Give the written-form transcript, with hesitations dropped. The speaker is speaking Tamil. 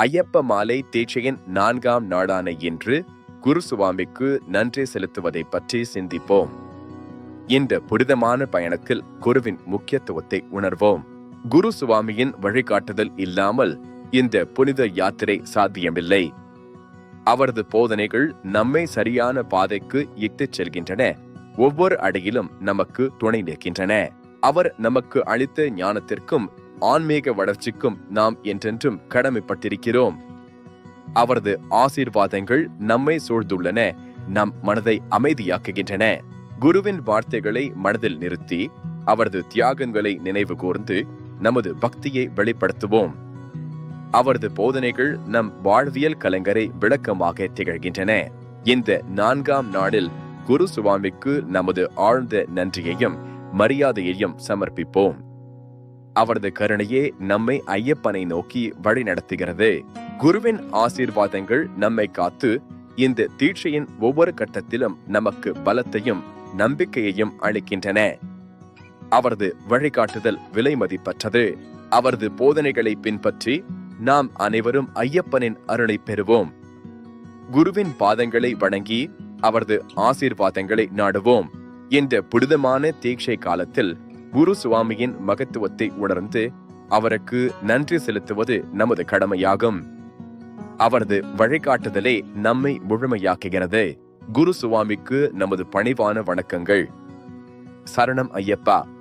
ஐயப்ப மாலை தீட்சையின் 4ஆம் நாளான இன்று குரு சுவாமிக்கு நன்றி செலுத்துவதை பற்றி சிந்திப்போம். இந்த புனிதமான பயணத்தில் குருவின் முக்கியத்துவத்தை உணர்வோம். குரு சுவாமியின் வழிகாட்டுதல் இல்லாமல் இந்த புனித யாத்திரை சாத்தியமில்லை. அவரது போதனைகள் நம்மை சரியான பாதைக்கு இட்டுச் செல்கின்றன. ஒவ்வொரு அடியிலும் நமக்கு துணை நிற்கின்றன. அவர் நமக்கு அளித்த ஞானத்திற்கும் ஆன்மீக வளர்ச்சிக்கும் நாம் என்றென்றும் கடமைப்பட்டிருக்கிறோம். அவரது ஆசீர்வாதங்கள் நம்மை சூழ்ந்துள்ளன, நம் மனதை அமைதியாக்குகின்றன. குருவின் வார்த்தைகளை மனதில் நிறுத்தி அவரது தியாகங்களை நினைவு கூர்ந்து நமது பக்தியை வெளிப்படுத்துவோம். அவரது போதனைகள் நம் வாழ்வியல் கலங்கரை விளக்கமாக திகழ்கின்றன. இந்த 4ஆம் நாளில் குரு சுவாமிக்கு நமது ஆழ்ந்த நன்றியையும் மரியாதையையும் சமர்ப்பிப்போம். அவரது கருணையே நம்மை ஐயப்பனை நோக்கி வழிநடத்துகிறது. குருவின் ஆசீர்வாதங்கள் நம்மை காத்து இந்த தீட்சையின் ஒவ்வொரு கட்டத்திலும் நமக்கு பலத்தையும் நம்பிக்கையையும் அளிக்கின்றன. அவரது வழிகாட்டுதல் விலை மதிப்பற்றது. அவரது போதனைகளை பின்பற்றி நாம் அனைவரும் ஐயப்பனின் அருளை பெறுவோம். குருவின் பாதங்களை வணங்கி அவரது ஆசீர்வாதங்களை நாடுவோம். இந்த புனிதமான தீட்சை காலத்தில் குரு சுவாமியின் மகத்துவத்தை உணர்ந்து அவருக்கு நன்றி செலுத்துவது நமது கடமையாகும். அவரது வழிகாட்டுதலே நம்மை முழுமையாக்குகிறது. குரு சுவாமிக்கு நமது பணிவான வணக்கங்கள். சரணம் ஐயப்பா.